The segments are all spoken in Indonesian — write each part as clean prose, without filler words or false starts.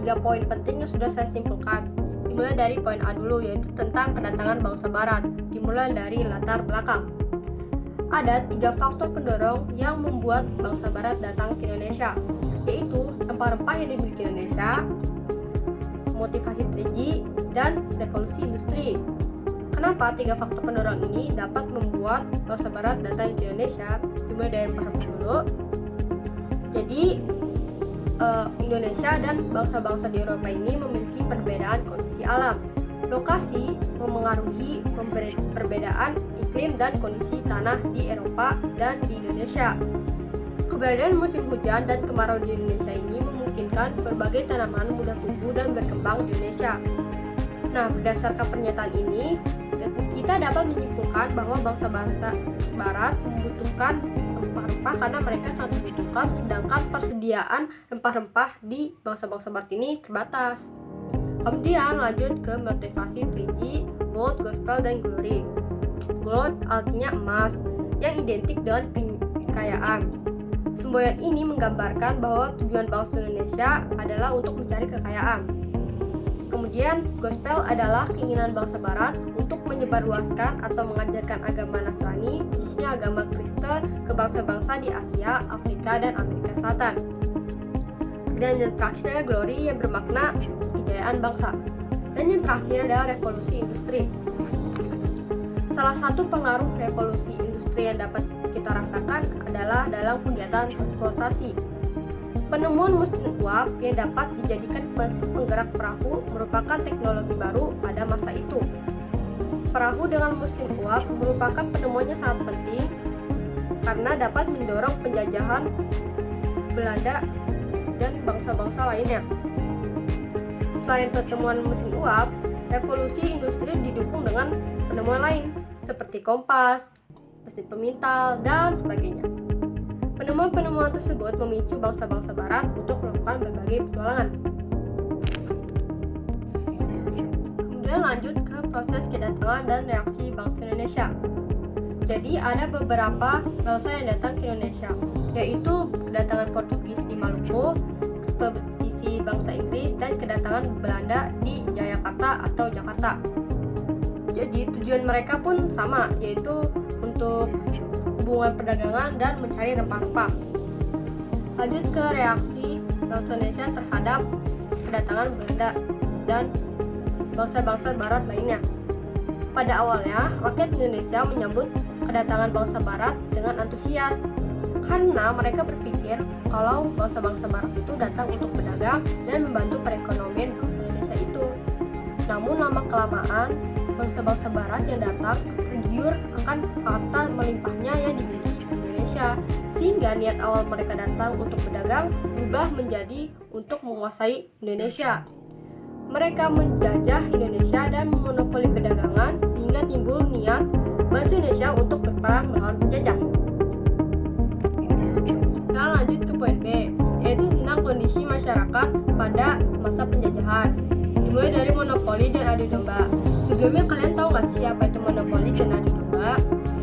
3 poin penting yang sudah saya simpulkan. Dimulai dari poin A dulu, yaitu tentang kedatangan bangsa barat. Dimulai dari latar belakang. Ada 3 faktor pendorong yang membuat bangsa barat datang ke Indonesia, yaitu rempah-rempah yang dimiliki Indonesia, motivasi 3G, dan revolusi industri. Kenapa 3 faktor pendorong ini dapat membuat bangsa barat datang ke Indonesia? Dimulai dari rempah-rempah dulu. Jadi, Indonesia dan bangsa-bangsa di Eropa ini memiliki perbedaan kondisi alam. Lokasi memengaruhi perbedaan iklim dan kondisi tanah di Eropa dan di Indonesia. Keberadaan musim hujan dan kemarau di Indonesia ini memungkinkan berbagai tanaman mudah tumbuh dan berkembang di Indonesia. Nah, berdasarkan pernyataan ini, kita dapat menyimpulkan bahwa bangsa-bangsa barat membutuhkan rempah-rempah karena mereka sangat membutuhkan, sedangkan persediaan rempah-rempah di bangsa-bangsa barat ini terbatas. Kemudian lanjut ke motivasi 3G, gold, gospel, dan glory. Gold artinya emas, yang identik dengan kekayaan. Semboyan ini menggambarkan bahwa tujuan bangsa Indonesia adalah untuk mencari kekayaan. Kemudian, gospel adalah keinginan bangsa barat untuk menyebarluaskan atau mengajarkan agama Nasrani, khususnya agama Kristen, ke bangsa-bangsa di Asia, Afrika, dan Amerika Selatan. Dan yang terakhir adalah glory, yang bermakna kejayaan bangsa. Dan yang terakhir adalah revolusi industri. Salah satu pengaruh revolusi industri yang dapat kita rasakan adalah dalam kegiatan transportasi. Penemuan mesin uap yang dapat dijadikan mesin penggerak perahu merupakan teknologi baru pada masa itu. Perahu dengan mesin uap merupakan penemuan yang sangat penting karena dapat mendorong penjajahan Belanda dan bangsa-bangsa lainnya. Selain pertemuan mesin uap, revolusi industri didukung dengan penemuan lain seperti kompas, mesin pemintal, dan sebagainya. Penemuan-penemuan tersebut memicu bangsa-bangsa barat untuk melakukan berbagai petualangan. Kemudian lanjut ke proses kedatangan dan reaksi bangsa Indonesia. Jadi ada beberapa bangsa yang datang ke Indonesia, yaitu kedatangan Portugis di Maluku, ekspedisi bangsa Inggris, dan kedatangan Belanda di Jayakarta atau Jakarta. Jadi tujuan mereka pun sama, yaitu untuk hubungan perdagangan dan mencari rempah-rempah. Lanjut ke reaksi bangsa Indonesia terhadap kedatangan Belanda dan bangsa-bangsa barat lainnya. Pada awalnya, rakyat Indonesia menyambut kedatangan bangsa barat dengan antusias karena mereka berpikir kalau bangsa-bangsa barat itu datang untuk berdagang dan membantu perekonomian bangsa Indonesia itu. Namun lama-kelamaan, bangsa-bangsa barat yang datang tergiur akan harta melimpahnya yang dimiliki Indonesia, sehingga niat awal mereka datang untuk berdagang berubah menjadi untuk menguasai Indonesia. Mereka menjajah Indonesia dan memonopoli perdagangan sehingga timbul niat bangsa Indonesia untuk berperang melawan penjajah. Kita lanjut ke poin B, yaitu tentang kondisi masyarakat pada masa penjajahan. Dimulai dari monopoli dan adu domba. Sebelumnya kalian tahu nggak sih apa itu monopoli dan adu domba?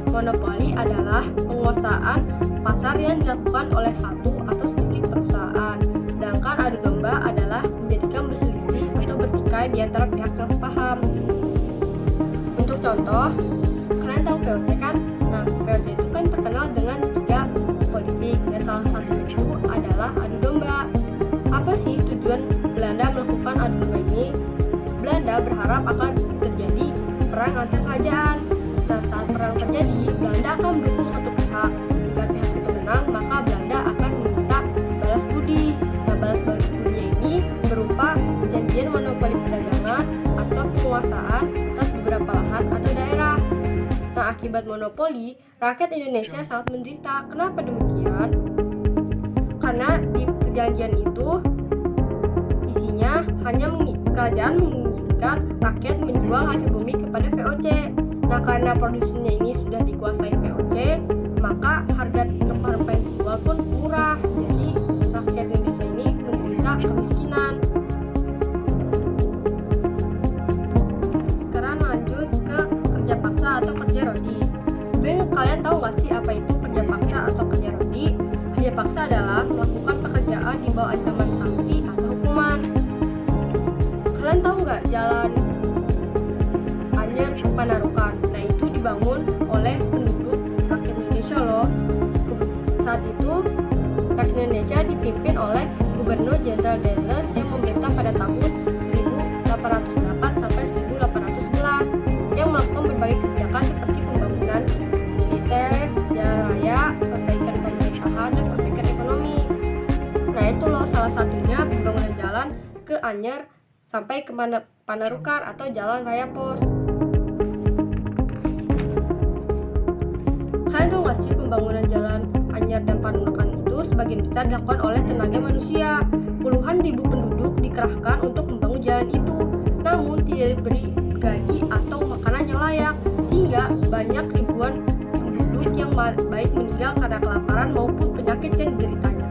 Monopoli adalah penguasaan pasar yang dilakukan oleh satu atau sedikit perusahaan. Sedangkan adu domba adalah menjadikan berselisih atau bertikai di antara pihak yang sepaham. Untuk contoh, kalian tahu VOC kan? Nah, VOC itu kan terkenal dengan 3 politik, dan salah satu itu adalah adu domba. Apa sih tujuan Belanda melakukan adu domba ini? Belanda berharap akan terjadi perang antar kerajaan. Nah, saat perang terjadi, Belanda akan mendukung satu pihak. Jika pihak itu menang, maka Belanda akan meminta balas budi. Nah, balas budi ini berupa perjanjian monopoli perdagangan atau penguasaan atas beberapa lahan atau daerah. Nah, akibat monopoli, rakyat Indonesia sangat menderita. Kenapa demikian? Karena di perjanjian itu isinya hanya kerajaan mengizinkan rakyat menjual hasil bumi kepada VOC. Nah, karena produksinya ini sudah dikuasai VOC, maka harga rempah-rempah yang dijual pun murah. Jadi rakyat Indonesia ini menderita kemiskinan. Sekarang lanjut ke kerja paksa atau kerja rodi. Sebenarnya kalian tahu nggak sih apa itu kerja paksa atau kerja rodi? Kerja paksa adalah melakukan pekerjaan di bawah ancaman sanksi atau hukuman. nggak jalan Anyer Panarukan? Nah, itu dibangun oleh penduduk rakyat Indonesia loh. Saat itu rakyat Indonesia dipimpin oleh Gubernur Jenderal Dales yang memerintah pada tahun 1808 sampai 1811 yang melakukan berbagai kebijakan seperti pembangunan militer, jalan raya, perbaikan pemerintahan, dan perbaikan ekonomi. Nah, itu loh salah satunya pembangunan jalan ke Anyer sampai ke Panarukan atau jalan raya pos. Kalian tahu nggak sih pembangunan jalan Anyer dan Panarukan itu sebagian besar dilakukan oleh tenaga manusia. Puluhan ribu penduduk dikerahkan untuk membangun jalan itu, namun tidak diberi gaji atau makanan yang layak, sehingga banyak ribuan penduduk yang baik meninggal karena kelaparan maupun penyakit yang dideritanya.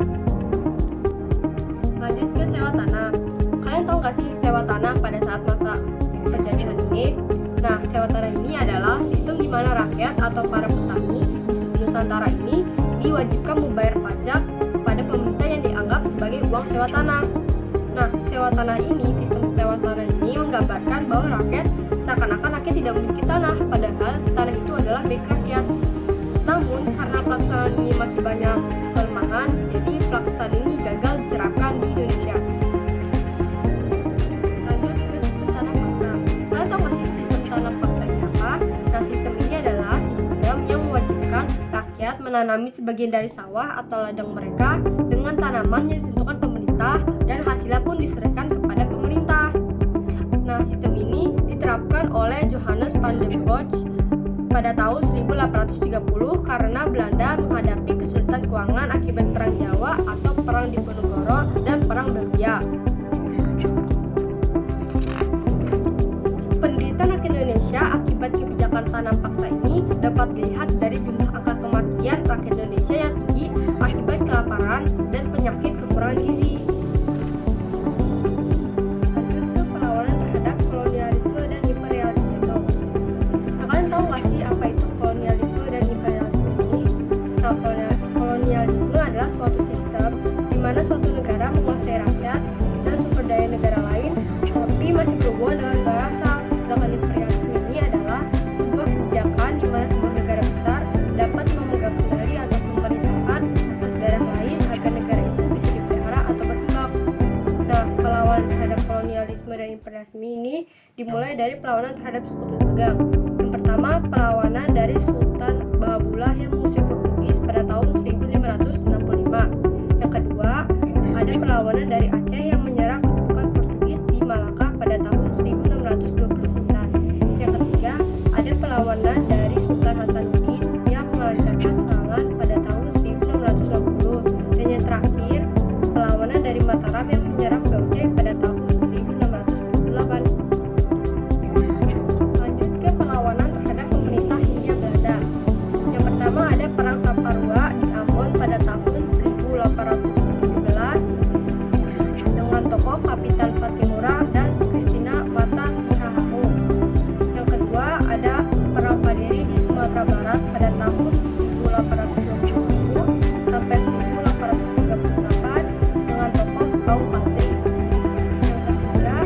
Lanjut ke sewa tanah. Kalian tahu nggak sih sewa tanah pada saat masa penjajahan ini? Nah, sewa tanah ini adalah sistem di mana rakyat atau para petani di Nusantara ini diwajibkan membayar pajak pada pemerintah yang dianggap sebagai uang sewa tanah. Nah, sewa tanah ini, sistem sewa tanah ini menggambarkan bahwa rakyat seakan-akan rakyat tidak memiliki tanah, padahal tanah itu adalah milik rakyat. Namun, karena pelaksanaan ini masih banyak kelemahan, jadi pelaksanaan ini gagal diterapkan di Indonesia. Lanjut ke sistem tanah paksa. Kalian tahu nggak sih sistem tanah paksa ini apa? Nah, sistem ini adalah sistem yang mewajibkan rakyat menanami sebagian dari sawah atau ladang mereka dengan tanaman yang ditentukan pemerintah dan hasilnya pun diserahkan kepada pemerintah. Nah, sistem ini diterapkan oleh Johannes van der Bosch pada tahun 1830 karena Belanda menghadapi kesulitan keuangan akibat Perang Jawa atau Perang Diponegoro dan Perang Belgia. Penderitaan rakyat Indonesia akibat kebijakan tanam paksa ini dapat dilihat dari jumlah angka kematian rakyat Indonesia yang tinggi akibat kelaparan dan penyakit kekurangan gizi. Lanjut ke perlawanan terhadap kolonialisme dan imperialisme itu. Nah, kalian tahu nggak sih apa itu kolonialisme dan imperialisme ini? Nah, kolonialisme adalah suatu sistem di mana suatu negara menguasai rakyat dan sumber daya negara lain, tapi masih berhubungan dengan negara asal. Sedangkan imperialisme ini adalah sebuah kebijakan di mana sebuah negara besar dapat memegang kendali atau pemerintahan atas daerah lain agar negara itu bisa dipelihara atau berkembang. Nah, perlawanan terhadap kolonialisme dan imperialisme ini dimulai dari perlawanan terhadap sekutu dagang. Yang pertama, perlawanan dari Sultan Bahabullah yang mengusir Portugis pada tahun 1565. Yang kedua, ada perlawanan dari Aceh yang menyerang kedudukan Portugis di Malaka pada tahun 1629. Yang ketiga, ada perlawanan dari Sultan Hasanuddin yang melancarkan serangan pada tahun 1620. Dan yang terakhir, perlawanan dari Mataram yang menyerang VOC pada tahun 1628. Lanjut ke perlawanan terhadap pemerintah Hindia Belanda. Yang pertama ada Perang Saparua di Ambon pada tahun 1817 dengan tokoh Kapitan Patimura dan Christina Mata Tihahamu. Yang kedua ada Perang Paderi di Sumatera Barat pada tahun 1821 sampai 1838 dengan tokoh kaum Patri. Yang ketiga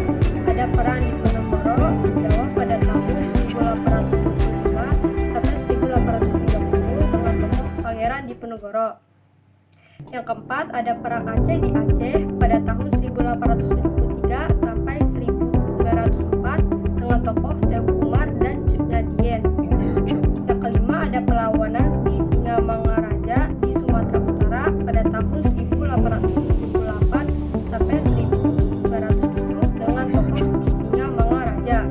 ada Perang Diponegoro di Jawa pada tahun 1825 sampai 1830 dengan tokoh Pangeran Diponegoro. Yang keempat ada Perang Aceh di Aceh pada tahun 1873 sampai 1904 dengan tokoh Teguh Umar dan Cut Nyadien. Yang kelima ada perlawanan di Singamangaraja di Sumatera Utara pada tahun 1878 sampai 1907 dengan tokoh di Singamangaraja.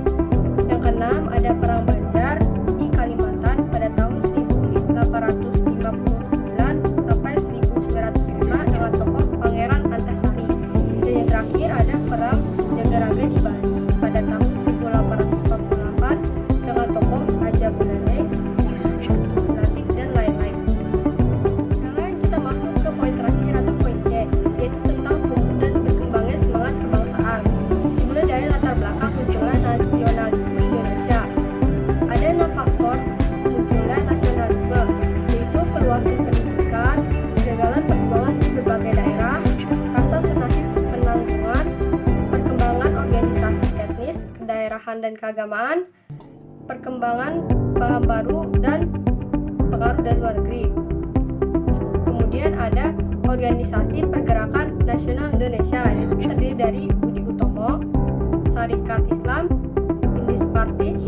Yang keenam ada Perang Banjar di Kalimantan pada tahun 1859 sampai 1905 dengan tokoh Pangeran Antasari. Dan yang terakhir ada Perang Jagaraga di Bali pada tahun 1848 dan keagamaan, perkembangan paham baru, dan pengaruh dari luar negeri. Kemudian ada Organisasi Pergerakan Nasional Indonesia, yang terdiri dari Budi Utomo, Sarekat Islam, Indis Partij,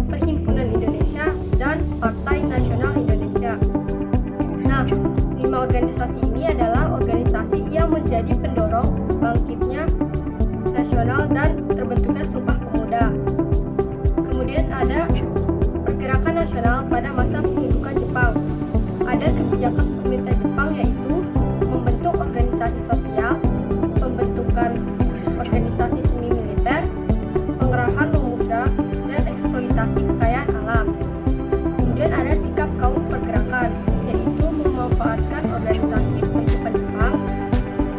Perhimpunan Indonesia, dan Partai Nasional Indonesia. Nah, 5 organisasi ini adalah organisasi yang menjadi pendorong bangkitnya nasional dan terbentuknya Sumpah Pemuda. Kemudian ada Pergerakan Nasional pada masa pendudukan Jepang. Ada kebijakan pemerintah Jepang yaitu membentuk organisasi sosial, pembentukan organisasi semi militer, pengerahan pemuda, dan eksploitasi kekayaan alam. Kemudian ada sikap kaum pergerakan, yaitu memanfaatkan organisasi penutupan Jepang,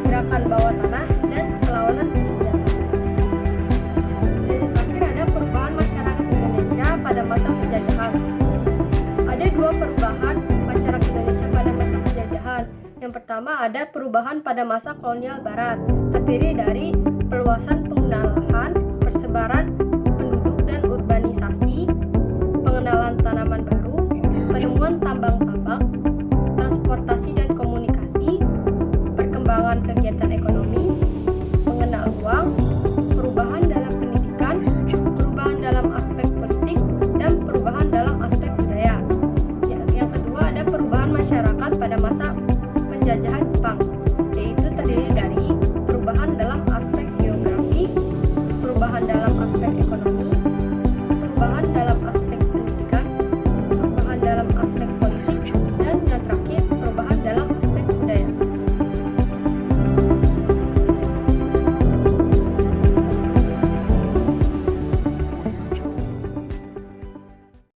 gerakan bawah tanah, dan perlawanan bersenjata. Dan yang terakhir ada perubahan masyarakat Indonesia pada masa penjajahan. Ada 2 perubahan masyarakat Indonesia pada masa penjajahan. Yang pertama ada perubahan pada masa kolonial barat, terdiri dari perluasan penggunaan lahan, persebaran penduduk dan urbanisasi, pengenalan tanaman baru, penemuan tambang tambak, transportasi dan komunikasi, perkembangan kegiatan ekonomi, mengenal uang, perubahan dalam pendidikan, perubahan dalam aspek politik, dan perubahan dalam aspek budaya. Yang kedua ada perubahan masyarakat pada masa penjajahan Jepang, yaitu terdiri dari